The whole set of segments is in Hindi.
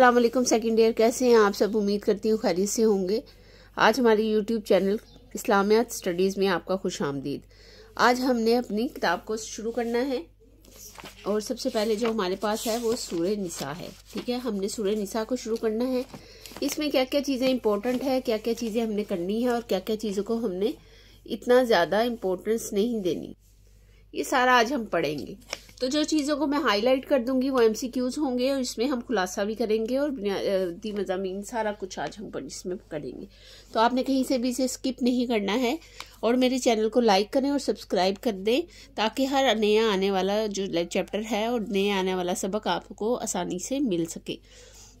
अस्सलाम वालेकुम सेकंड ईयर, कैसे हैं आप सब। उम्मीद करती हूँ खैरियत से होंगे। आज हमारे यूट्यूब चैनल इस्लामियात स्टडीज़ में आपका खुश आमदीद। आज हमने अपनी किताब को शुरू करना है और सबसे पहले जो हमारे पास है वो सूरह निसा है। ठीक है, हमने सूरह निसा को शुरू करना है। इसमें क्या क्या चीज़ें इंपॉर्टेंट है, क्या क्या चीज़ें हमने करनी है और क्या क्या चीज़ों को हमने इतना ज़्यादा इम्पोर्टेंस नहीं देनी, ये सारा आज हम पढ़ेंगे। तो जो चीज़ों को मैं हाईलाइट कर दूंगी वो MCQs होंगे और इसमें हम खुलासा भी करेंगे और बुनियादी मज़ामीन सारा कुछ आज हम इसमें करेंगे। तो आपने कहीं से भी इसे स्किप नहीं करना है और मेरे चैनल को लाइक करें और सब्सक्राइब कर दें ताकि हर नया आने वाला जो चैप्टर है और नया आने वाला सबक आपको आसानी से मिल सके।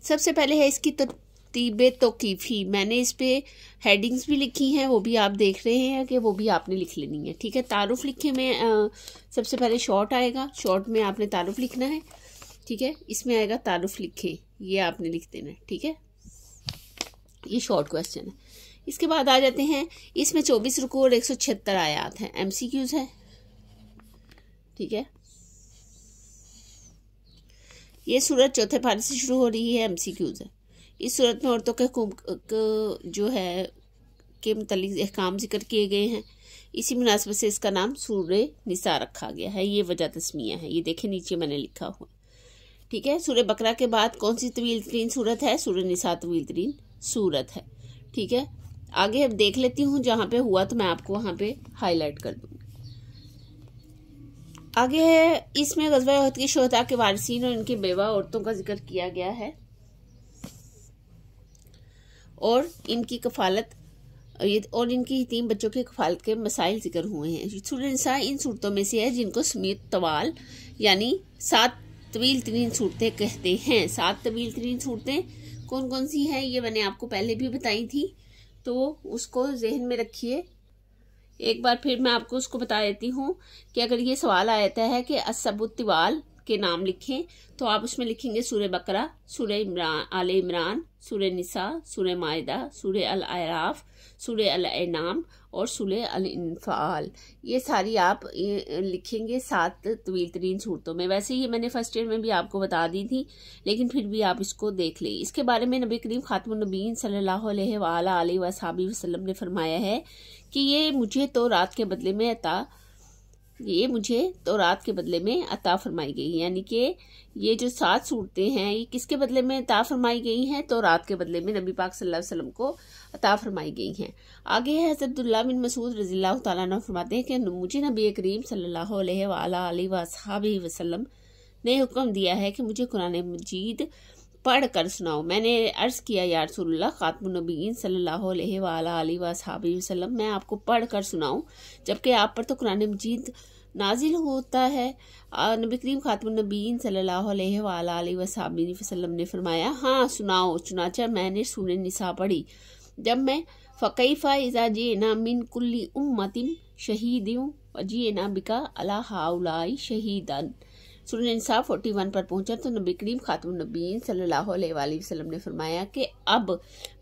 सबसे पहले है इसकी तरतीबे तौक़ीफ़ी। मैंने इस पे हेडिंग्स भी लिखी हैं, वो भी आप देख रहे हैं कि वो भी आपने लिख लेनी है। ठीक है, तारुफ लिखे में सबसे पहले शॉर्ट आएगा, शॉर्ट में आपने तारुफ लिखना है। ठीक है, इसमें आएगा तारुफ लिखे, ये आपने लिख देना है। ठीक है, ये शॉर्ट क्वेश्चन है। इसके बाद आ जाते हैं, इसमें 24 रुकू और 176 आयात हैं, MCQs है। ठीक है, ये सूरत चौथे पारे से शुरू हो रही है, MCQs है। इस सूरत में औरतों के हुकूक जो है के मुतालिक अहकाम जिक्र किए गए हैं। इसी मुनासिबत से इसका नाम सूरह निसा रखा गया है। ये वजह तस्मिया है, ये देखें नीचे मैंने लिखा हुआ। ठीक है, सूरह बकरा के बाद कौन सी तवील तरीन सूरत है? सूरह निसा तवील तरीन सूरत है। ठीक है, आगे अब देख लेती हूँ, जहाँ पे हुआ तो मैं आपको वहाँ पे हाईलाइट कर दूंगी। आगे है, इसमें ग़ज़वा उहद के शुहदा के वारिसीन और इनकी बेवा औरतों का जिक्र किया गया है और इनकी कफालत और इनकी यतीम बच्चों की कफालत के मसाइल जिक्र हुए हैं। सूरह निसा इन सूरतों में से है जिनको समीत तवाल यानी 7 तवील तरीन सूरतें कहते हैं। 7 तवील तरीन सूरतें कौन कौन सी हैं ये मैंने आपको पहले भी बताई थी, तो उसको जहन में रखिए। एक बार फिर मैं आपको उसको बता देती हूँ कि अगर ये सवाल आता है कि असबुत तिवाल के नाम लिखें तो आप उसमें लिखेंगे सूरह बकरा, सूरह आले इमरान, सूरह निसा, सूरह माइदा, सूरह अल आराफ, सूरह अल अनाम और सूरह अल इनफाल। ये सारी आप लिखेंगे 7 तवील तरीन सूरतों में। वैसे ये मैंने फर्स्ट ईयर में भी आपको बता दी थी, लेकिन फिर भी आप इसको देख लें। इसके बारे में नबी करीम खातमुन नबीयीन सल्लल्लाहु अलैहि वसल्लम ने फरमाया है कि ये मुझे तो रात के बदले में अता फरमाई गई। यानी कि ये जो 7 सूरतें हैं ये किसके बदले में अता फरमाई गई हैं? तो रात के बदले में नबी पाक सल्लल्लाहु अलैहि वसल्लम को अता फरमाई गई हैं। आगे है हज़रत अब्दुल्लाह बिन मसूद रज़ियल्लाहु तआला अन्हु फरमाते हैं कि मुझे नबी करीम सल्लल्लाहु अलैहि वसल्लम ने हुक्म दिया है कि मुझे कुरान मजीद पढ़ कर सुनाओ। मैंने अर्ज़ किया, या रसूलुल्लाह खातमुन नबीयीन सल्लल्लाहु अलैहि वसल्लम, मैं आपको पढ़ कर सुनाऊं, जबकि आप पर तो कुरान मजीद नाजिल होता है। नबी करीम खातमुन नबीयीन सल्लल्लाहु अलैहि वसल्लम ने फरमाया, हाँ सुनाओ। चुनाचा मैंने सूरह निसा पढ़ी। जब मैं फ़कैफ़ा इज़ा जिअना मिन कुल्ली उम्मतिन शहीदिन व जिअना बिका अला हाउलाई शहीदन, सूरह निसा 41 पर पहुंचा तो नबी करीम खातमुन नबीयीन सल्लल्लाहु अलैहि वसल्लम ने फरमाया कि अब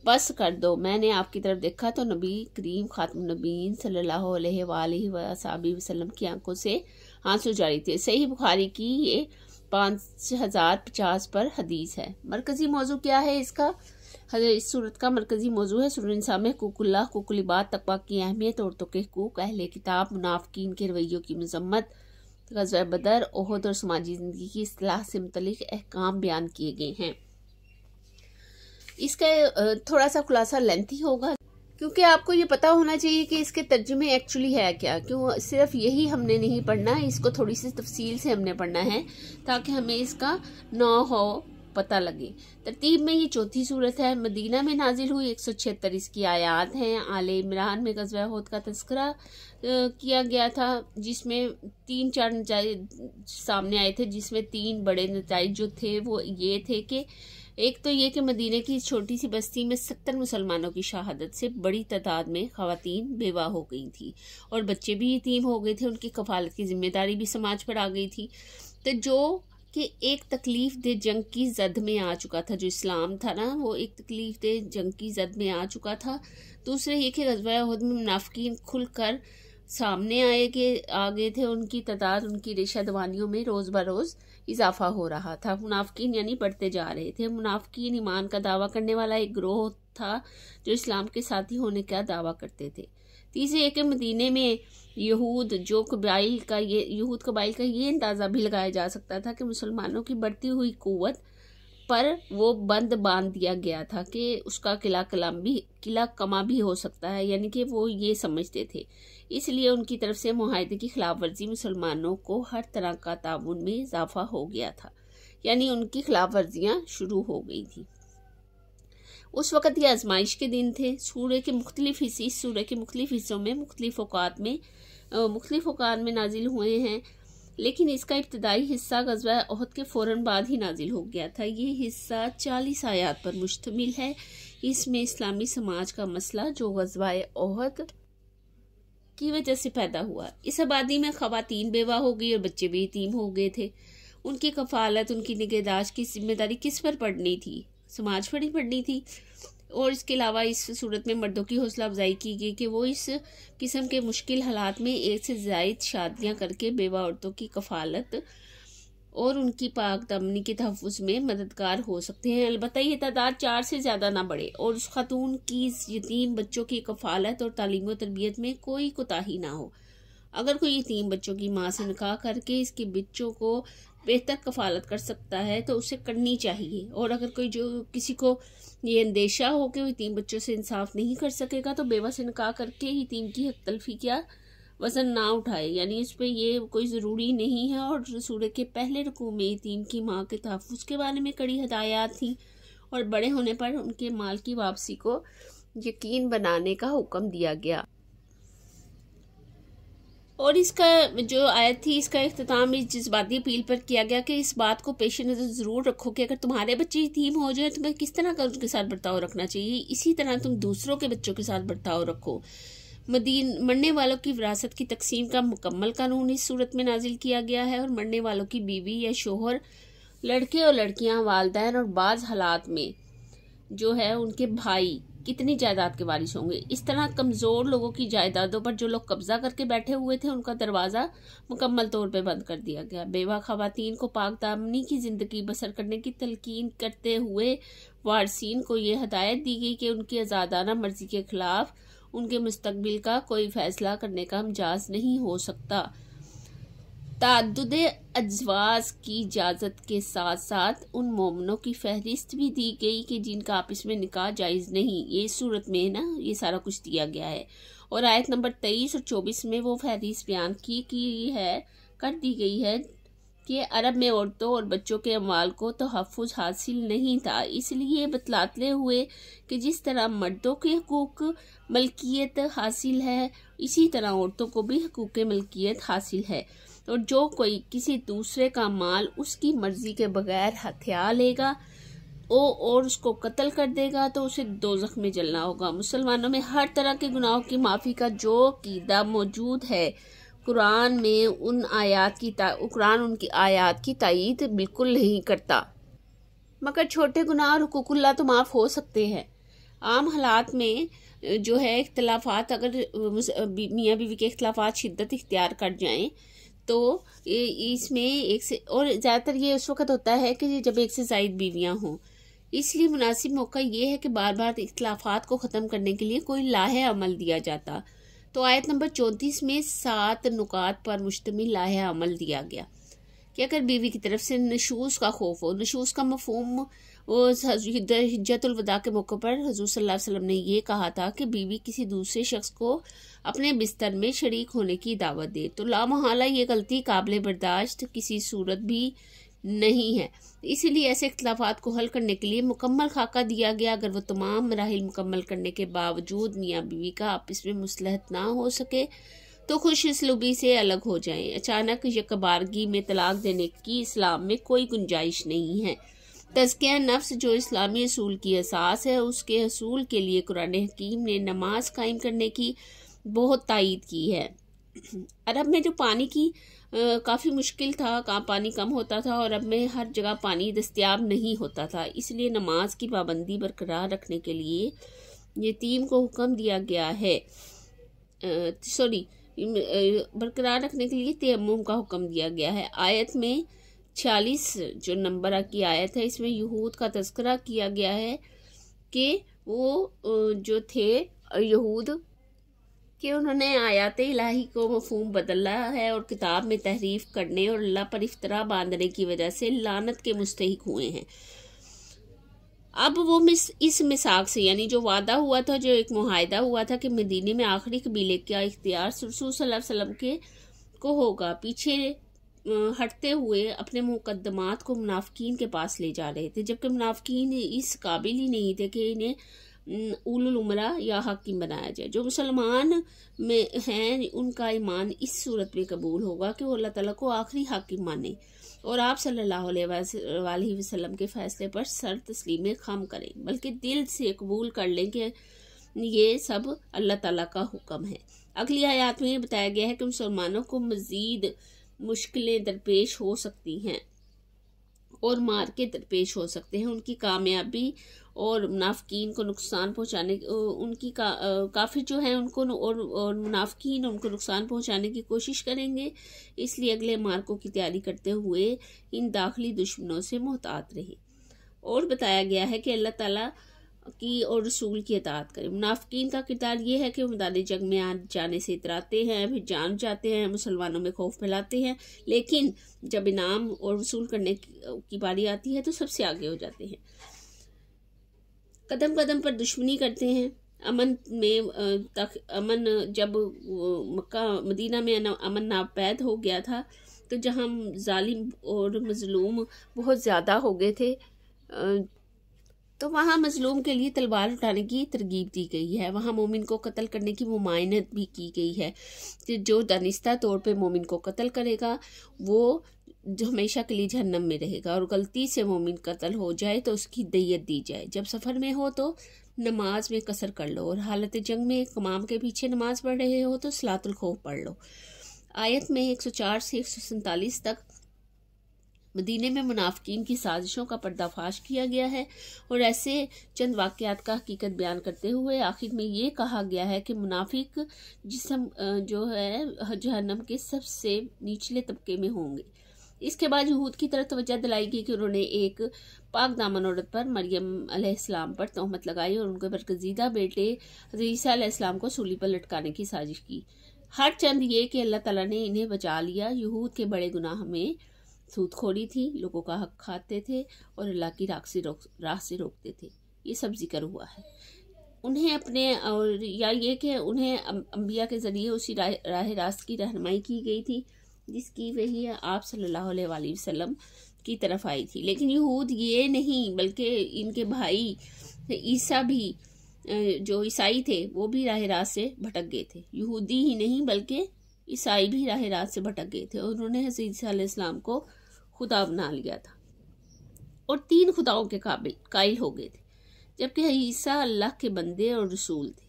बस कर दो। मैंने आपकी तरफ देखा तो नबी करीम खातमुन नबीयीन सल्लल्लाहु अलैहि वसल्लम की आंखों से आंसू जारी थे। सही बुखारी की ये 5050 पर हदीस है। मरकजी मौजू क्या है इसका? इस सूरत का मरकजी मौजू है सूरह निसा में हुकूकुल्लाह, हुकूकुल इबाद, तक़वा की अहमियत, औरतों के हुकूक, अहले किताब, मुनाफिकीन के रवैयों की मजम्मत, ग़ज़वा बदर, ओहद और समाजी ज़िंदगी की इस्लाह से मुतल्लिक़ अहकाम बयान किए गए हैं। इसका थोड़ा सा खुलासा लेंथी होगा क्योंकि आपको ये पता होना चाहिए कि इसके तर्जुमे एक्चुअली है क्या। क्यों सिर्फ यही हमने नहीं पढ़ना, इसको थोड़ी सी तफसील से हमने पढ़ना है ताकि हमें इसका पता लगे। तरतीब में ये चौथी सूरत है। मदीना में नाजिल हुई, 176 इसकी आयात हैं। आले इमरान में ग़ज़वा उहद का तज़किरा किया गया था, जिसमें 3-4 नतीजे सामने आए थे, जिसमें 3 बड़े नतीजे जो थे वो ये थे कि एक तो ये कि मदीने की छोटी सी बस्ती में 70 मुसलमानों की शहादत से बड़ी तादाद में ख़वातीन बेवा हो गई थी और बच्चे भी यतीम हो गए थे। उनकी कफालत की जिम्मेदारी भी समाज पर आ गई थी। तो जो कि एक तकलीफ दे जंग की जद में आ चुका था, जो इस्लाम था ना वो एक तकलीफ दे जंग की जद में आ चुका था। दूसरे ये कि ग़ज़वा उहद में मुनाफिकीन खुलकर सामने आ गए थे। उनकी तादाद, उनकी रेशा दवानियों में रोज़ बरोज़ इजाफा हो रहा था। मुनाफिकीन यानी बढ़ते जा रहे थे। मुनाफिकीन ईमान का दावा करने वाला एक ग्रोह था जो इस्लाम के साथी होने का दावा करते थे। तीसरे एक मदीने में यहूद कबाइल का ये अंदाज़ा भी लगाया जा सकता था कि मुसलमानों की बढ़ती हुई कुव्वत पर वो बंद बांध दिया गया था कि उसका किला कमा भी हो सकता है, यानी कि वो ये समझते थे। इसलिए उनकी तरफ से मुआहदे की खिलाफ वर्जी मुसलमानों को हर तरह का ताउन में इजाफा हो गया था, यानी उनकी खिलाफ वर्जियाँ शुरू हो गई थी। उस वक़्त ये आजमाइश के दिन थे। सूरह के मुख्तलिफ हिस्सों में मुख्तलिफ औकात में नाजिल हुए हैं, लेकिन इसका इब्तदाई हिस्सा ग़ज़वा ओहद के फ़ौरन बाद ही नाजिल हो गया था। ये हिस्सा 40 आयात पर मुश्तमिल है। इसमें इस्लामी समाज का मसला जो ग़ज़वा ओहद की वजह से पैदा हुआ। इस आबादी में ख़वातीन बेवा हो गई और बच्चे भी यतीम हो गए थे। उनकी कफ़ालत, उनकी निगहदाश्त की जिम्मेदारी किस पर पड़नी थी? समाज पर ही पड़नी थी। और इसके अलावा इस सूरत में मर्दों की हौसला अफजाई की गई कि वो इस किस्म के मुश्किल हालात में एक से ज़ायद शादियां करके बेवा औरतों की कफ़ालत और उनकी पाक दामनी के तहफ़्फ़ुज़ में मददगार हो सकते हैं। अलबत्ता ये तादाद 4 से ज़्यादा ना बढ़े और उस खातून की यतीम बच्चों की कफ़ालत और तालीम व तरबियत में कोई कोताही ना हो। अगर कोई यतीम बच्चों की माँ से निकाह करके इसके बच्चों को बेहतर कफ़ालत कर सकता है तो उसे करनी चाहिए। और अगर किसी को ये अंदेशा हो कि वो यतीम बच्चों से इंसाफ नहीं कर सकेगा तो बेवा से निकाह करके यतीम की हक तलफी क्या वज़न ना उठाए, यानी इस पे ये कोई ज़रूरी नहीं है। और सूरह के पहले रुकू में यतीम की माँ के तहफ़्फ़ुज़ के बारे में कड़ी हिदायत थी और बड़े होने पर उनके माल की वापसी को यकीन बनाने का हुक्म दिया गया। और इसका जो आयत थी, इसका इख्तिताम इस जज्बाती अपील पर किया गया कि इस बात को पेश नज़र ज़रूर रखो कि अगर तुम्हारे बच्चे यतीम हो जाए तुम्हें किस तरह का उनके साथ बर्ताव रखना चाहिए, इसी तरह तुम दूसरों के बच्चों के साथ बर्ताव रखो। मरने वालों की विरासत की तकसीम का मुकम्मल कानून इस सूरत में नाजिल किया गया है। और मरने वालों की बीवी या शोहर, लड़के और लड़कियां, वालिदैन और बाज़ हालात में जो है उनके भाई कितनी जायदाद के वारिस होंगे। इस तरह कमज़ोर लोगों की जायदादों पर जो लोग कब्जा करके बैठे हुए थे उनका दरवाज़ा मुकम्मल तौर पे बंद कर दिया गया। बेवा ख़वातीन को पाक दामनी की ज़िंदगी बसर करने की तलकीन करते हुए वारसीन को ये हदायत दी गई कि उनकी आज़ादाना मर्जी के खिलाफ उनके मुस्तकबिल का कोई फैसला करने का मजाज नहीं हो सकता। ताद्दुदे अज़वाज की इजाज़त के साथ साथ उन मोमनों की फहरिस्त भी दी गई कि जिनका आपस में निकाह जायज़ नहीं। ये सूरत में ना ये सारा कुछ दिया गया है। और आयत नंबर 23 और 24 में वो फहरिस्त बयान कर दी गई है कि अरब में औरतों और बच्चों के अमवाल को तहफ़्फ़ुज़ हासिल नहीं था। इसलिए बतलाते हुए कि जिस तरह मर्दों के हकूक़ मलकियत हासिल है इसी तरह औरतों को भी हकूक़ मलकियत हासिल है। और जो कोई किसी दूसरे का माल उसकी मर्जी के बगैर हथिया लेगा और उसको कत्ल कर देगा तो उसे दोज़ख में जलना होगा। मुसलमानों में हर तरह के गुनाहों की माफ़ी का जो कीदा मौजूद है कुरान में कुरान उनकी आयात की तायीद बिल्कुल नहीं करता, मगर छोटे गुनाह और हुकूकुल्लाह तो माफ़ हो सकते हैं। आम हालात में जो है इख्तलाफात, अगर मियाँ बीवी के इख्तलाफात शिद्दत इख्तियार कर जाएं तो इसमें एक से और ज़्यादातर ये उस वक़्त होता है कि जब एक से ज़ायद बीवियाँ हों। इसलिए मुनासिब मौका ये है कि बार बार इख्तलाफात को ख़त्म करने के लिए कोई लाहे अमल दिया जाता। तो आयत नंबर 34 में 7 नुकात पर मुश्तमिल लाहे अमल दिया गया कि अगर बीवी की तरफ से नशूज़ का खौफ हो। नशूज़ का मफ़हूम हिज्जतुल वदा के मौके पर हुज़ूर सल्लल्लाहु अलैहि वसल्लम ने ये कहा था कि बीवी किसी दूसरे शख्स को अपने बिस्तर में शरीक होने की दावत दे तो लामहला ये गलती काबिल बर्दाश्त किसी सूरत भी नहीं है। इसीलिए ऐसे इख्तलाफात को हल करने के लिए मुकम्मल खाका दिया गया। अगर वो तमाम मराहिल मुकम्मल करने के बावजूद मियाँ बीवी का आपस में मुसलहत ना हो सके तो खुश इसलूबी से अलग हो जाएं। अचानक यकबारगी में तलाक देने की इस्लाम में कोई गुंजाइश नहीं है। तज़किया नफ्स जो इस्लामी असूल की असास है उसके असूल के लिए कुरान हकीम ने नमाज कायम करने की बहुत तायीद की है। अरब में जो पानी की काफ़ी मुश्किल था, पानी कम होता था और अब में हर जगह पानी दस्तयाब नहीं होता था। इसलिए नमाज की पाबंदी बरकरार रखने के लिए यतीम को हुक्म दिया गया है। बरकरार रखने के लिए तयम्मुम का हुक्म दिया गया है। आयत में 46 जो नंबर की आयत है, इसमें यहूद का तज़किरा किया गया है कि वो जो थे यहूद कि उन्होंने आयात इलाही को मफहूम बदला है और किताब में तहरीफ करने और अल्लाह पर इफ्तरा बांधने की वजह से लानत के मुस्तहिक हुए हैं। अब वो इस मिसाक से, यानी जो वादा हुआ था, जो एक मुआहदा हुआ था कि मदीने में आखिरी कबीले का इख्तियार रसूल सल्लल्लाहु अलैहि वसल्लम को होगा, पीछे हटते हुए अपने मुकद्दमात को मुनाफिकीन के पास ले जा रहे थे, जबकि मुनाफिकीन इस काबिल ही नहीं थे कि इन्हें उलुल उमरा या हाकिम बनाया जाए। जो मुसलमान में हैं उनका ईमान इस सूरत में कबूल होगा कि वो अल्लाह ताला को आखिरी हाकिम माने और आप सल्लल्लाहु अलैहि वसल्लम के फैसले पर सर तस्लीम खम करें, बल्कि दिल से कबूल कर लें कि ये सब अल्लाह ताला का हुक्म है। अगली आयत में बताया गया है कि मुसलमानों को मजीद मुश्किलें दरपेश हो सकती हैं और मार के दरपेश हो सकते हैं। उनकी कामयाबी और मुनाफिकीन को नुकसान पहुंचाने उनकी काफिर जो है उनको और मुनाफिकीन उनको नुकसान पहुंचाने की कोशिश करेंगे, इसलिए अगले मार्कों की तैयारी करते हुए इन दाखिली दुश्मनों से मोहतात रहे। और बताया गया है कि अल्लाह ताला की और रसूल की इताअत करें। मुनाफिकीन का किरदार ये है कि वो मैदान जंग में आ जाने से इतराते हैं, फिर जान जाते हैं, मुसलमानों में खौफ फैलाते हैं, लेकिन जब इनाम और वसूल करने की बारी आती है तो सबसे आगे हो जाते हैं। कदम कदम पर दुश्मनी करते हैं। अमन जब मक्का मदीना में अमन नापैद हो गया था तो जहाँ जालिम और मजलूम बहुत ज़्यादा हो गए थे तो वहाँ मजलूम के लिए तलवार उठाने की तरगीब दी गई है। वहाँ मोमिन को कत्ल करने की मुमायनत भी की गई है कि जो दानिस्ता तौर पे मोमिन को कत्ल करेगा वो जो हमेशा के लिए जहन्नम में रहेगा, और गलती से मोमिन कत्ल हो जाए तो उसकी दियत दी जाए। जब सफ़र में हो तो नमाज में कसर कर लो, और हालत जंग में इमाम के पीछे नमाज पढ़ रहे हो तो सलातुल खौफ पढ़ लो। आयत में 104 से 147 तक मदीने में मुनाफिकीन की साजिशों का पर्दाफाश किया गया है और ऐसे चंद वाक़यात का हकीकत बयान करते हुए आखिर में ये कहा गया है कि मुनाफिक जिस्म जो है जहन्नम के सबसे निचले तबके में होंगे। इसके बाद यहूद की तरफ तवज्जो दिलाई गई कि उन्होंने एक पाक दामन औरत पर मरियम अलैहिस्सलाम पर तोहमत लगाई और उनके बरगज़ीदा बेटे ईसा अलैहिस्सलाम को सूली पर लटकाने की साजिश की। हर चंद ये कि अल्लाह ताला ने इन्हें बचा लिया। यहूद के बड़े गुनाह में सूदखोरी थी, लोगों का हक खाते थे और अल्लाह की राह से रोकते थे। ये सब जिक्र हुआ है। उन्हें अपने और या ये कि उन्हें अंबिया के ज़रिए उसी राह रास्त की रहनुमाई की गई थी जिसकी वही आप सल्लल्लाहु अलैहि वसल्लम की तरफ आई थी। लेकिन यहूद ये नहीं बल्कि इनके भाई ईसा भी जो ईसाई थे वो भी राह रास्त से भटक गए थे। यहूदी ही नहीं बल्कि ईसाई भी राह रास्त से भटक गए थे और उन्होंने हज़रत ईसा अलैहिस्सलाम को खुदा बना लिया था और 3 खुदाओं के कायल हो गए थे, जबकि ईसा अल्लाह के बंदे और रसूल थे।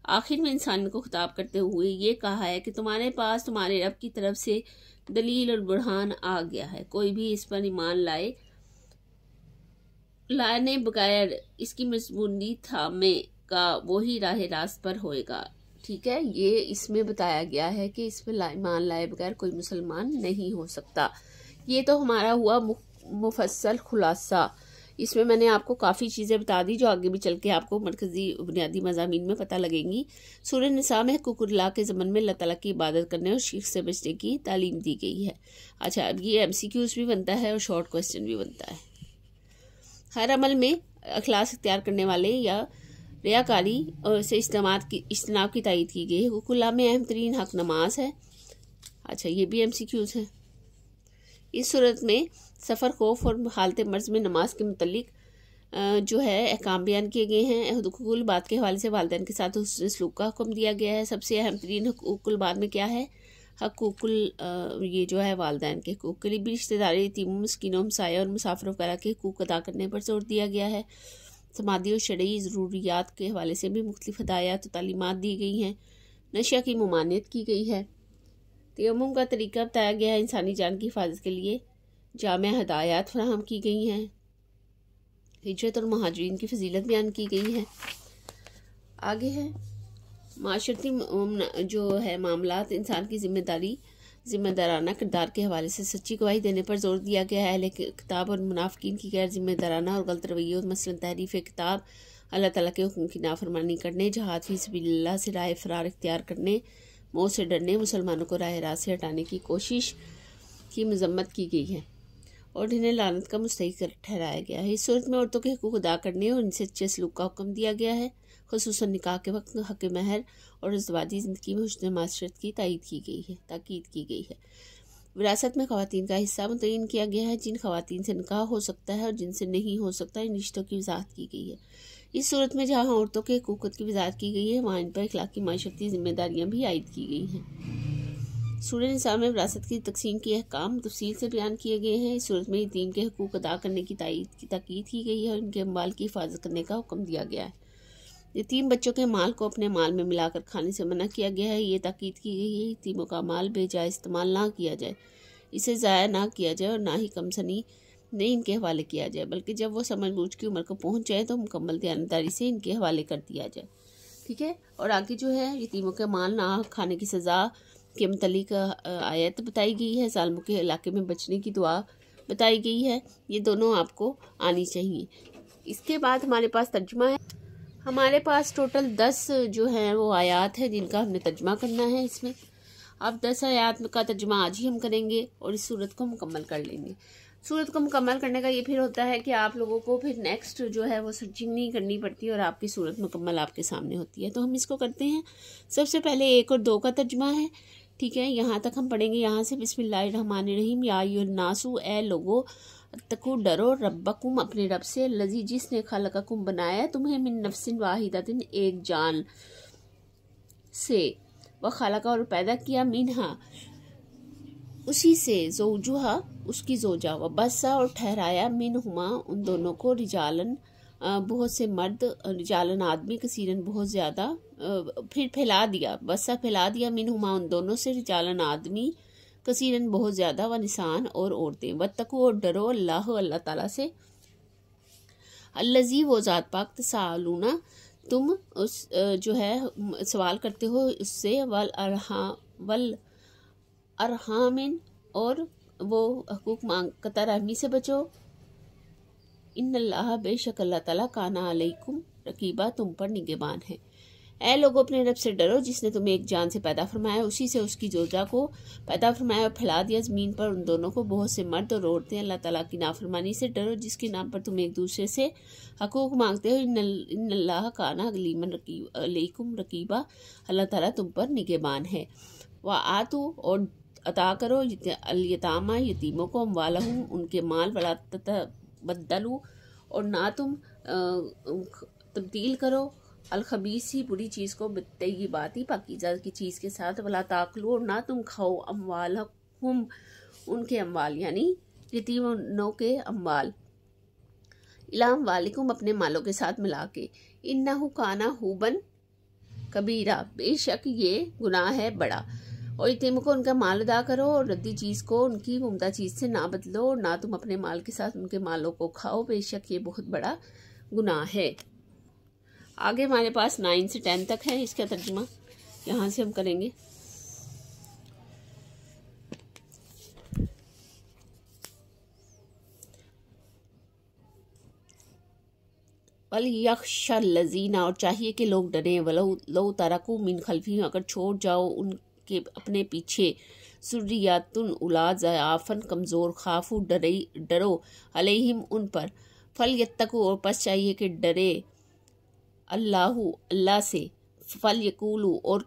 आखिर में इंसान को खिताब करते हुए ये कहा है कि तुम्हारे पास तुम्हारे रब की तरफ से दलील और बुरहान आ गया है, कोई भी इस पर ईमान लाने बगैर इसकी मजबूती थामे का वही राह रास्त पर होएगा। ठीक है, ये इसमें बताया गया है कि इस पर ईमान लाए बगैर कोई मुसलमान नहीं हो सकता। ये तो हमारा हुआ मुफस्सल खुलासा। इसमें मैंने आपको काफ़ी चीज़ें बता दी जो आगे भी चल के आपको मरकज़ी बुनियादी मज़ामीन में पता लगेंगी। सूरह निसा में हुकूकुल्लाह के ज़मन में अल्लाह ताला की इबादत करने और शिर्क से बचने की तालीम दी गई है। अच्छा, अब ये MCQs भी बनता है और शॉर्ट क्वेश्चन भी बनता है। हर अमल में अखलास इख्तियार करने वाले या रियाकारी से इज्तनाब की तायीद की गई है। हुकूकुल्लाह में अहम तरीन हक नमाज है। अच्छा, ये भी MCQs है। इस सूरत में सफ़र खौफ और हालत मर्ज में नमाज के मुतल्लिक जो है अहकाम बयान किए गए हैं। हुकूकुल बात के हवाले से वालिदैन के साथ हुस्न सलूक का हुक्म दिया गया है। सबसे अहम तरीन हुकूकुल बात में क्या है? हकूकुल ये जो है वालिदैन के हकूक़, करीबी रिश्तेदारी, यतीमों, मिस्कीनों, हमसाया और मुसाफिर वगैरह के हकूक़ अदा करने पर जोर दिया गया है। समादी और शरई ज़रूरियात के हवाले से भी मुख्तलिफ हदायत और तालीमात दी गई हैं। नशा की ममानियत की गई है। तयम्मुम का तरीका बताया गया है। इंसानी जान की हिफाजत के लिए जामे हदायत फराहम की गई हैं। हिजरत और महाजरीन की फजीलत बयान की गई है। आगे है माशरती जो है मामलात इंसान की जिम्मेदाराना किरदार के हवाले से सच्ची गवाही देने पर जोर दिया गया है। अहले किताब और मुनाफिकीन की गैर जिम्मेदाराना और गलत रवैये और मसलन तहरीफ किताब, अल्लाह ताला के हुक्म की नाफरमानी करने, जहाद फी सबिलिल्लाह से राह फरार इख्तियार करने, मौत से डरने, मुसलमानों को राह रास्त से हटाने की कोशिश की मजम्मत की गई है और इन्हें लानत का मुस्तहिक ठहराया गया है। इस सूरत में औरतों के हुकूक अदा करने और इनसे अच्छे सलूक का हुक्म दिया गया है। खुसूसन निकाह के वक्त हक महर और अज़वाजी ज़िंदगी में हुस्न माशरत की ताकीद की गई है। विरासत में ख़वातीन का हिस्सा मुतय्यन किया गया है। जिन ख़वातीन से निकाह हो सकता है और जिनसे नहीं हो सकता, इन रिश्तों की वजाहत की गई है। इस सूरत में जहाँ औरतों के हुकूक की वजाहत की गई है, वहाँ इन पर इखलाकी माशरती जिम्मेदारियाँ भी आयद की गई हैं। सूरह निसा में विरासत की तकसीम के अहकाम तफसील से बयान किए गए हैं। इस सूरत में यतीम के हुकूक अदा करने की ताकीद की गई है और इनके अम्वाल की हिफाजत करने का हुक्म दिया गया है। यतीम बच्चों के माल को अपने माल में मिलाकर खाने से मना किया गया है। ये ताकीद की गई है यतीमों का माल बेजाय इस्तेमाल ना किया जाए, इसे ज़ाया ना किया जाए और ना ही कमसनी नहीं इनके हवाले किया जाए, बल्कि जब वो समझ बूझ की उम्र को पहुंच जाए तो मुकम्मल दयानतदारी से इनके हवाले कर दिया जाए। ठीक है। और आगे जो है यतीमों के माल ना खाने की सज़ा के मुतल्लिक आयत बताई गई है। ज़ालिमों के इलाके में बचने की दुआ बताई गई है। ये दोनों आपको आनी चाहिए। इसके बाद हमारे पास तर्जुमा है। हमारे पास टोटल 10 जो है वो आयात है जिनका हमने तर्जुमा करना है। इसमें अब 10 आयात का तर्जुमा आज ही हम करेंगे और इस सूरत को मुकम्मल कर लेंगे। सूरत को मुकम्मल करने का ये फिर होता है कि आप लोगों को फिर नेक्स्ट जो है वो सर्चिंग नहीं करनी पड़ती और आपकी सूरत मुकम्मल आपके सामने होती है। तो हम इसको करते हैं। सबसे पहले 1 और 2 का तर्जुमा है। ठीक है, यहाँ तक हम पढ़ेंगे। यहाँ से बिस्मिल्लाहिर्रहमानिर्रहीम। या अय्युहन्नासु, ए लोगो, तकु डरो रब्बकुम, अपने रब से, लजी जिसने खलककुम बनाया तुम्हें, मिन नफ्सिन वाहिदतिन, एक जान से, व खलका और पैदा किया, मिनहा उसी से, ज़ौजुहा उसकी ज़ौजा, व बस्सा और ठहराया, मिनहुमा उन दोनों को, रिजालन बहुत से मर्द, रिजालन आदमी, कसीरन बहुत ज़्यादा, फिर फैला दिया, बस्सा फैला दिया, मिनहुमा उन दोनों से, रिजालन आदमी, कसीरन बहुत ज़्यादा, व निसान और औरतें, वत्तकू और डरो अल्लाह ताला से, अल्लज़ी वो ज़ात पाक, तसालूना तुम उस जो है सवाल करते हो उससे, वल अरहामिन और वो हकूक मांग कता रहमी से बचो, इन्नल्लाह बेशक अल्लाह ताला काना अलैकुम रकीबा, तुम पर निगहबान है। ऐ लोगों, अपने रब से डरो जिसने तुम्हें एक जान से पैदा फरमाया, उसी से उसकी जोजा को पैदा फरमाया और फैला दिया ज़मीन पर उन दोनों को, बहुत से मर्द और औरतें। अल्लाह ताला की नाफरमानी से डरो जिसके नाम पर तुम एक दूसरे से हकूक मांगते हो। इन्नल्लाह काना अलैकुम रकीबा, अल्लाह ताला तुम पर निगहबान है। व आतू और अता करो अल-यतामा यतीमों को, अम्वालहुम उनके माल, वला ततबद्दलू और ना तुम तब्दील करो, अलखबीसी बुरी चीज़ को, बित्तय्यिबाती पाकीज़ा की चीज़ के साथ, वला ताकलू और ना तुम खाओ, अम्वालहुम उनके अम्वाल यानी यतीमों के अम्वाल, इला अम्वालिकुम अपने मालों के साथ मिला के, इन्नहु काना हुबन कबीरा, बेशक ये गुनाह है बड़ा। और यतीमों को उनका माल अदा करो और रद्दी चीज़ को उनकी मुमदा चीज़ से ना बदलो और ना तुम अपने माल के साथ उनके मालों को खाओ, बेशक ये बहुत बड़ा गुनाह है। आगे हमारे पास 9 से 10 तक है। इसका तर्जुमा यहाँ से हम करेंगे। वल यख्शल्लज़ीना और चाहिए कि लोग डरें, वलो तरकू मिन खल्फी अगर छोड़ जाओ उनके अपने पीछे, सुर्रियातुन औलाद ज़आफ़न कमज़ोर, खाफू डरो अलैहिम उन पर, फल यत्तकू और पस चाहिए कि डरे, अल्लाह से, फल यकूलू और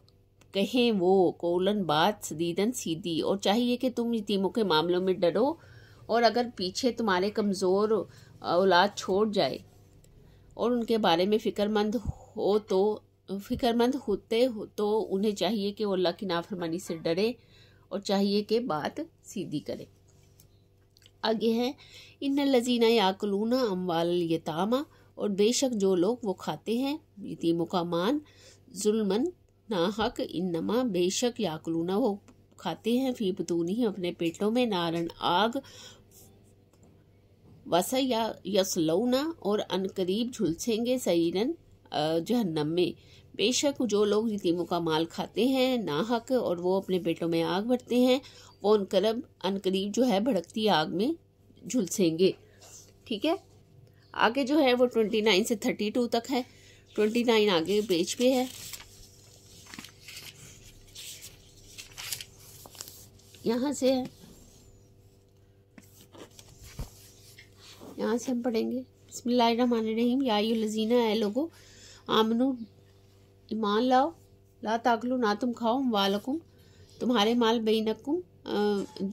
कहें वो, कौलन बात, सदीदन सीधी। और चाहिए कि तुम यतीमों के मामलों में डरो और अगर पीछे तुम्हारे कमज़ोर औलाद छोड़ जाए और उनके बारे में फ़िक्रमंद होते हो तो उन्हें चाहिए कि वो अल्लाह की नाफरमानी से डरे और चाहिए कि बात सीधी करे। आगे है, इन्नल्लज़ीना याकुलूना अम्वाल यतामा और बेशक जो लोग वो खाते हैं यतीमों का मान, जुल्मन नाहक, इन्नमा बेशक याकुलूना वो खाते हैं, फी बुतूनी अपने पेटों में, नारन आग, वसा या यसलौना और अनकरीब झुलसेंगे, सईरन जहन्नम में, बेशक जो लोग यतीमों का माल खाते हैं नाहक और वो अपने पेटों में आग भरते हैं, वो अनकरीब जो है भड़कती आग में झुलसेंगे। ठीक है, आगे जो है वो 29 से 32 तक है। 29 आगे पेज पे है, यहाँ से है, यहाँ से हम पढ़ेंगे। बिस्मिल्लाहिर्रहमानिर्रहीम। या अय्युहल्लज़ीना, ऐ लोगो, आमनु, ईमान लाओ, ला ताकलू, ना तुम खाओ, वालकुम, तुम्हारे माल, बैनकुम,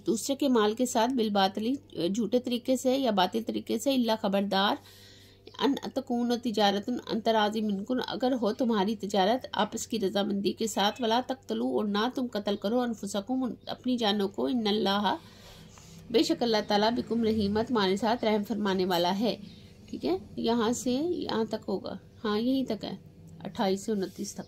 दूसरे के माल के साथ, बिलबातली, झूठे तरीके से या बातिल तरीके से, इल्ला, खबरदार, अन तकून तिजारतन अंतराजी मिनकुन, अगर हो तुम्हारी तिजारत आपस की रजामंदी के साथ, वला तख्तलू, और ना तुम कत्ल करो, अनफुसकुम, अपनी जानों को, इन्नल्लाह, बेशक अल्लाह ताला, बिकुम रहीमत, तुम्हारे साथ रहम फरमाने वाला है। ठीक है, यहाँ से यहाँ तक होगा, हाँ यहीं तक है, 28 से 29 तक,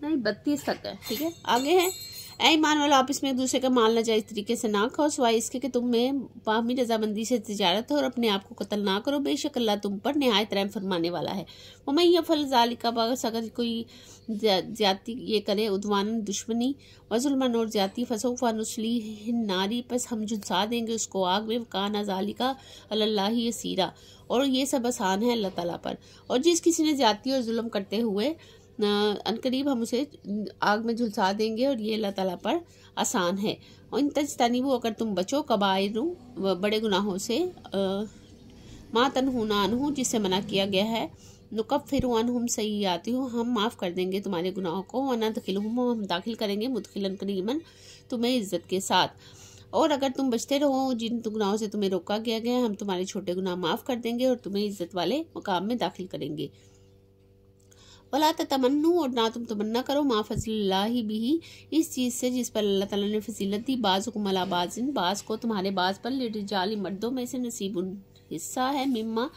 नहीं 32 तक है। ठीक है, आगे है, ऐ ईमान वालों, आप इसमें एक दूसरे का माल नाजायज तरीके से ना खाओ, सिवाय इसके कि तुम में बाहमी रजामंदी से तिजारत हो, और अपने आप को कत्ल ना करो, बेशक अल्लाह तुम पर निहायत रहम फरमाने वाला है। वो मैं यह फल ज़ालिका, बस अगर कोई ज्यादती ये करे, उद्वान, दुश्मनी, वजुल्मन, और ज्यादती, फसौफा नुस्ली नारी, पस हम झुलसा देंगे उसको आग में, काना ज़ालिका अल्लाही यसीरा, और ये सब आसान है अल्लाह ताला पर। और जिस किसी ने ज्यादती और जुल्म करते हुए अनकरीब हम उसे आग में झुलसा देंगे, और ये अल्लाह ताला पर आसान है। और इन तजतनीबू, अगर तुम बचो, कबाइरु, बड़े गुनाहों से, मा तनहूना अन्हु, जिससे मना किया गया है, नुकफ्फिरु अन्हुम सय्यातिहुम, हम माफ़ कर देंगे तुम्हारे गुनाहों को, व नदखिलहुम, हम दाखिल करेंगे, मुदखिलन करीमन, तुम्हें इज्जत के साथ। और अगर तुम बचते रहो जिन गुनाहों से तुम्हें रोका गया है, हम तुम्हारे छोटे गुनाह माफ़ कर देंगे और तुम्हें इज्जत वाले मकाम में दाखिल करेंगे। वला तमन्नू, और ना तुम तमन्ना करो, मा फज़लिल्लाहि बिही, इस चीज़ से जिस पर अल्लाह ताला ने फजीलत दी, बाज़ुकुम अला बाज़िन, बाज़ को तुम्हारे बाज़ पर, लिरिजाली, मर्दों में से, नसीबुन, हिस्सा है, मिम्मा,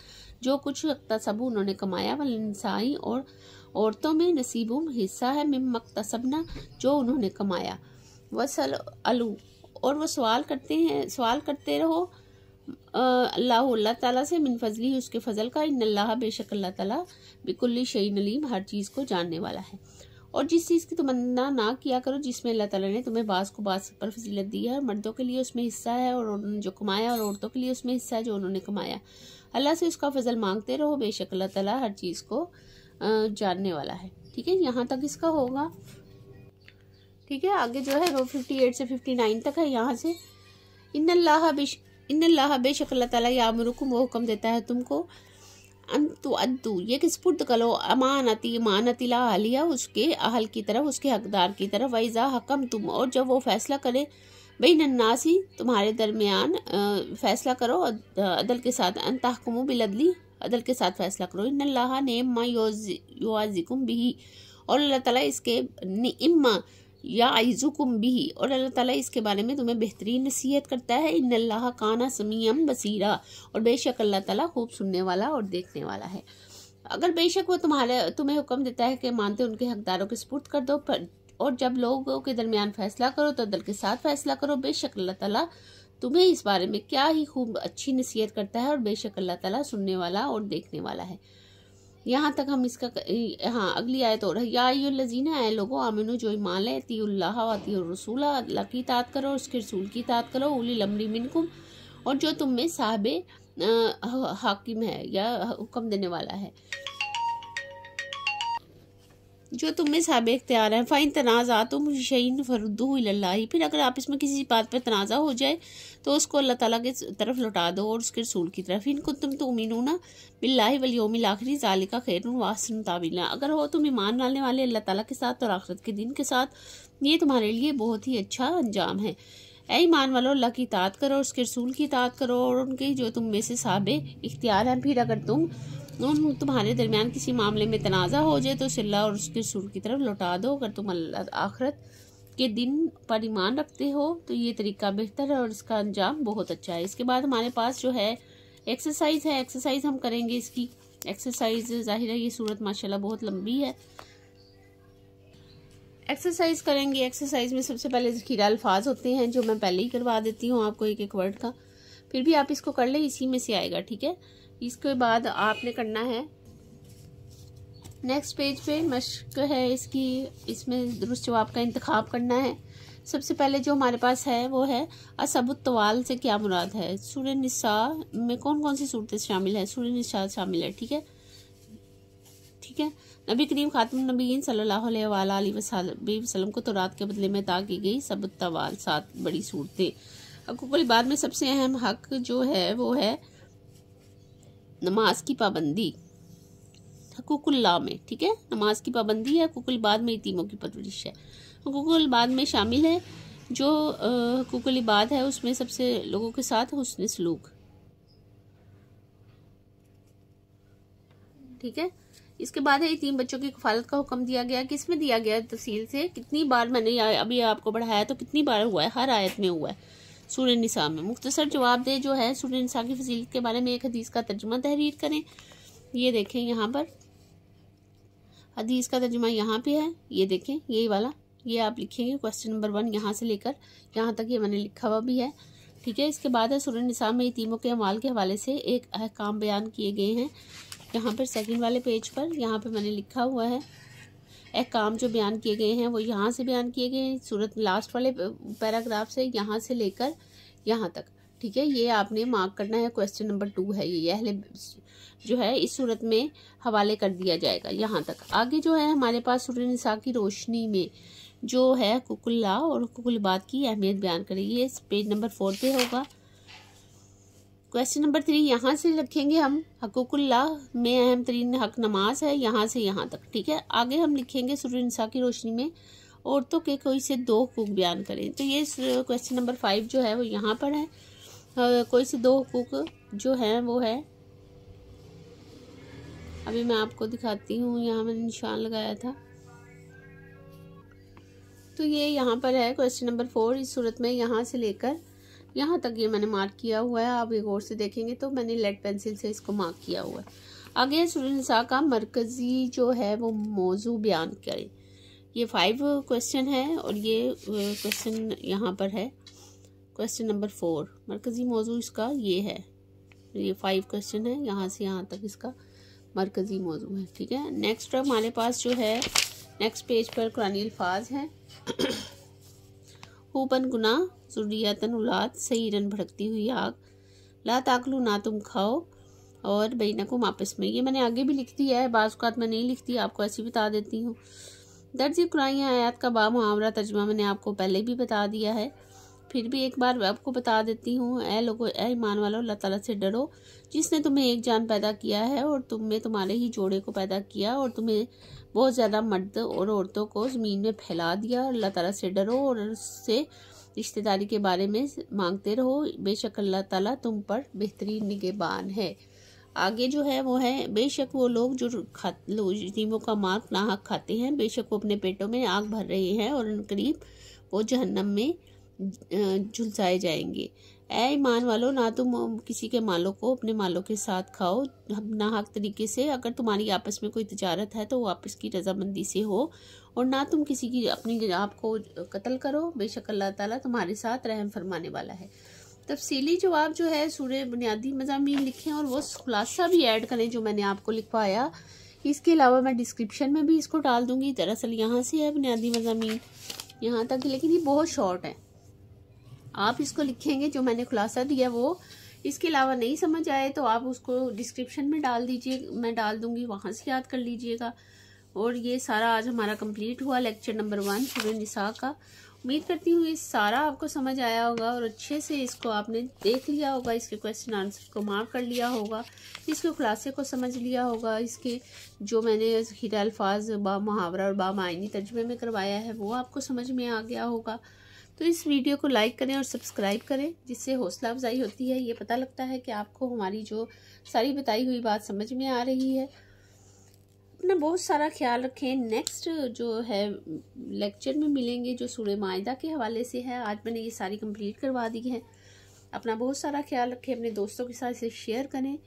जो कुछ इक्तसबू, उन्होंने कमाया, वलिन्साई, और औरतों में, नसीबुम, हिस्सा है, मिम्मा इक्तसबना, जो उन्होंने कमाया, वसल अलू, और वो सवाल करते रहो अल्लाह ताला से, मिन फजली, उसके फजल का, इन्नल्लाह, बेशक अल्लाह ताला, बिकुल्ली शैइन अलीम, हर चीज़ को जानने वाला है। और जिस चीज़ की तमन्ना ना किया करो जिसमें अल्लाह ताला ने तुम्हें बाज़ को बाज़ पर फजीलत दी है, मर्दों के लिए उसमें हिस्सा है और उन्होंने जो कमाया, और औरतों के लिए उसमें हिस्सा है जो उन्होंने कमाया। अल्लाह से उसका फजल मांगते रहो, बेशक अल्लाह ताला हर चीज़ को जानने वाला है। ठीक है, यहाँ तक इसका होगा। ठीक है, आगे जो है वो 58 से 59 तक है। यहाँ से इन्नल्लाह, बेशक अल्लाह ताला, यामुरुकुम, वो हुक्म देता है तुमको, अंतु अद्दू, ये कि स्पुर्द करो, अमानतिला आलिया, उसके अहल की तरफ, उसके हकदार की तरफ, वैज़ा हकम तुम, और जब वो फैसला करे, बैनन्नासी, तुम्हारे दरमियान फैसला करो अदल के साथ, अन तहकुमु बिलअदली, अदल के साथ फैसला करो, इन्नल्लाह नेम्मा युअज़्ज़िकुम बिही, और अल्लाह ताला इसके निम्मा या आइज़ुकुम बिही, और अल्लाह ताला इसके बारे में तुम्हें बेहतरीन नसीहत करता है, इन्नल्लाह काना समीअम बसीरा, और बेशक अल्लाह ताला खूब सुनने वाला और देखने वाला है। अगर बेशक वो तुम्हें हुक्म देता है कि मानते उनके हकदारों के सुपुर्द कर दो, और जब लोगों के दरमियान फैसला करो तो अदल के साथ फैसला करो, बेशक अल्लाह ताला तुम्हें इस बारे में क्या ही खूब अच्छी नसीहत करता है, और बेशक अल्लाह ताला सुनने वाला और देखने वाला है। यहाँ तक हम इसका, हाँ अगली आयत और है, या अय्युहल्लज़ीना, ऐ लोगो, आमिनू, जो ईमान ले, अतीउल्लाह व अतीउर रसूल, अल्लाह की इताअत करो और उसके रसूल की इताअत करो, उलिल अम्री मिनकुम, और जो तुम में साहिबे हाकिम है या हुक्म देने वाला है, जो तुम में साहिब इख्तियार है। फ़ाइन तनाज़ा तुम शैइन फरुद्दूहु इलल्लाहि, फिर अगर आप इसमें किसी बात पर तनाज़ा हो जाए तो उसको अल्लाह ताला के तरफ लौटा दो और उसके रसूल की तरफ। इन कुंतुम तुमिनूना बिल्लाहि वल यौमिल आखिर ज़ालिका खैरुन व अहसनु तावीला, अगर हो तुम ईमान डालने वाले अल्लाह ताला के साथ और आखिरत के दिन के साथ, ये तुम्हारे लिए बहुत ही अच्छा अंजाम है। ऐ ईमान वालों, अल्लाह की इताअत करो, उसके रसूल की इताअत करो, और उनके जो तुम में से साहिब इख्तियार हैं। फिर अगर तुम्हारे दरमियान किसी मामले में तनाज़ा हो जाए तो अल्लाह और उसके रसूल की तरफ लौटा दो। अगर तुम आखिरत के दिन पर ईमान रखते हो तो ये तरीका बेहतर है और इसका अंजाम बहुत अच्छा है। इसके बाद हमारे पास जो है एक्सरसाइज है, एक्सरसाइज हम करेंगे। इसकी एक्सरसाइज जाहिर है ये सूरत माशाल्लाह बहुत लंबी है। एक्सरसाइज करेंगे। एक्सरसाइज में सबसे पहले ज़ख़ीरा अल्फाज होते हैं जो मैं पहले ही करवा देती हूँ आपको एक एक वर्ड का, फिर भी आप इसको कर ले, इसी में से आएगा। ठीक है, इसके बाद आपने करना है नेक्स्ट पेज पे मश्क है इसकी, इसमें दुरुस्त जवाब का इंतखाब करना है। सबसे पहले जो हमारे पास है वो है असबुत तवाल से क्या मुराद है। सूरह निसा में कौन कौन सी सूरतें शामिल है? सूरह निसा शामिल है, ठीक है। ठीक है, नबी करीम खातमुन नबीयीन सल्लल्लाहु अलैहि वसल्लम को तौरात के बदले में अता की गई सबुत तवाल 7 बड़ी सूरतें। हक़ूक़ुल इबाद में सबसे अहम हक जो है वो है नमाज की पाबंदी, हक़ूक़ुल्लाह में, ठीक है। नमाज की पाबंदी है, हक़ूक़ुल इबाद में यतीमों की परवरिश है। हक़ूक़ुल इबाद में शामिल है जो हक़ूक़ुल इबाद है उसमें सबसे लोगों के साथ हुस्न सलूक, ठीक है। इसके बाद है यतीम बच्चों की कफालत का हुक्म दिया गया। किसमें दिया गया तफसील से? कितनी बार मैंने अभी आपको बढ़ाया तो कितनी बार हुआ है? हर आयत में हुआ है सूरह निसा में। मुख्तसर जवाब दे जो है सूरह निसा की फजीलत के बारे में एक हदीस का तर्जुमा तहरीर करें। ये देखें यहाँ पर हदीस का तर्जुमा यहाँ पे है, ये देखें यही वाला, ये आप लिखेंगे क्वेश्चन नंबर 1 यहाँ से लेकर यहाँ तक, ये मैंने लिखा हुआ भी है, ठीक है। इसके बाद है सूरह निसा में यतीमों के अमाल के हवाले से एक अहकाम बयान किए गए हैं। यहाँ पर सेकंड वाले पेज पर यहाँ पे मैंने लिखा हुआ है अहकाम जो बयान किए गए हैं वो यहाँ से बयान किए गए हैं, सूरत लास्ट वाले पैराग्राफ से यहाँ से लेकर यहाँ तक, ठीक है। ये आपने मार्क करना है, क्वेश्चन नंबर 2 है ये अहले जो है इस सूरत में हवाले कर दिया जाएगा यहाँ तक। आगे जो है हमारे पास सूरह निसा की रोशनी में जो है हक़ूक़ुल्लाह और हक़ूक़ुल इबाद की अहमियत बयान करेगी। ये पेज नंबर 4 पे होगा। क्वेश्चन नंबर 3 यहाँ से रखेंगे हम, हक़ूक़ुल्लाह में अहम तरीन हक नमाज है, यहाँ से यहाँ तक, ठीक है। आगे हम लिखेंगे सूरह निसा की रोशनी में औरतों के कोई से 2 हुकूक बयान करें। तो ये क्वेश्चन नंबर 5 जो है वो यहाँ पर है, कोई से 2 हुकूक जो है वो है, अभी मैं आपको दिखाती हूँ, यहाँ मैंने निशान लगाया था, तो ये यहाँ पर है क्वेश्चन नंबर 4 इस सूरत में यहाँ से लेकर यहाँ तक ये मैंने मार्क किया हुआ है। आप एक और से देखेंगे तो मैंने लेड पेंसिल से इसको मार्क किया हुआ है। आगे सूरह निसा का मरकजी जो है वो मौजू बयान करें। ये 5 क्वेश्चन है और ये क्वेश्चन यहाँ पर है क्वेश्चन नंबर 4, मरकजी मौजू इसका ये है, ये 5 क्वेश्चन है, यहाँ से यहाँ तक इसका मरकजी मौजू है, ठीक है। नेक्स्ट हमारे पास जो है नेक्स्ट पेज पर कुरानी अल्फाज हैं। हुबन गुना ज़ुर्रियतन औलाद, सईरन भड़कती हुई आग, ला ताकलू ना तुम खाओ, और बैनकुम आपस में। ये मैंने आगे भी लिख दिया है, बाज़ औक़ात मैं नहीं लिखती, आपको ऐसी बता देती हूँ। दर्ज कुरानी आयत का बामुहावरा तर्जुमा मैंने आपको पहले भी बता दिया है, फिर भी एक बार आपको बता देती हूँ। ऐ लोगो, ऐ ईमान वालो, अल्लाह ताला से डरो जिसने तुम्हें एक जान पैदा किया है और तुम में तुम्हारे ही जोड़े को पैदा किया और तुम्हें बहुत ज़्यादा मर्द और औरतों को ज़मीन में फैला दिया। अल्लाह ताला से डरो और उससे रिश्तेदारी के बारे में मांगते रहो, बेशक अल्लाह ताला तुम पर बेहतरीन निगहबान है। आगे जो है वो है, बेशक वो लोग जो यतीमों का माल नाहक खाते हैं, बेशक वो अपने पेटों में आग भर रहे हैं और करीब वो जहन्नम में झुलसाए जाएंगे। ऐ ईमान वालों, ना तुम किसी के मालों को अपने मालों के साथ खाओ नाहक तरीके से। अगर तुम्हारी आपस में कोई तिजारत है तो वो आपस की रजामंदी से हो, और ना तुम किसी की अपनी आप को कत्ल करो, बेशक अल्लाह ताला तुम्हारे साथ रहम फरमाने वाला है। तफसीली जवाब जो है सूरह बुनियादी मज़ामीन लिखें और वो खुलासा भी ऐड करें जो मैंने आपको लिखवाया। इसके अलावा मैं डिस्क्रिप्शन में भी इसको डाल दूँगी। दरअसल यहाँ से है बुनियादी मज़ामीन यहाँ तक, लेकिन ये बहुत शॉर्ट है। आप इसको लिखेंगे जो मैंने खुलासा दिया वो, इसके अलावा नहीं समझ आए तो आप उसको डिस्क्रिप्शन में डाल दीजिए, मैं डाल दूँगी, वहाँ से याद कर लीजिएगा। और ये सारा आज हमारा कंप्लीट हुआ लेक्चर नंबर 1 सूरह निसा का। उम्मीद करती हूँ ये सारा आपको समझ आया होगा और अच्छे से इसको आपने देख लिया होगा, इसके क्वेश्चन आंसर को मार्क कर लिया होगा, इसके खुलासे को समझ लिया होगा, इसके जो मैंने हीरा अल्फाज बा मुहावरा और बा मायनी तर्जुमे में करवाया है वो आपको समझ में आ गया होगा। तो इस वीडियो को लाइक करें और सब्सक्राइब करें, जिससे हौसला अफजाई होती है, ये पता लगता है कि आपको हमारी जो सारी बताई हुई बात समझ में आ रही है। अपना बहुत सारा ख्याल रखें। नेक्स्ट जो है लेक्चर में मिलेंगे जो सूरह माइदा के हवाले से है। आज मैंने ये सारी कंप्लीट करवा दी है। अपना बहुत सारा ख्याल रखें, अपने दोस्तों के साथ इसे शेयर करें।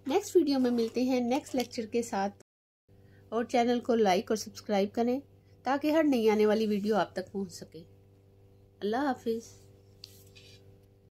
नेक्स्ट वीडियो में मिलते हैं नेक्स्ट लेक्चर के साथ, और चैनल को लाइक और सब्सक्राइब करें ताकि हर नई आने वाली वीडियो आप तक पहुंच सके। अल्लाह हाफिज़।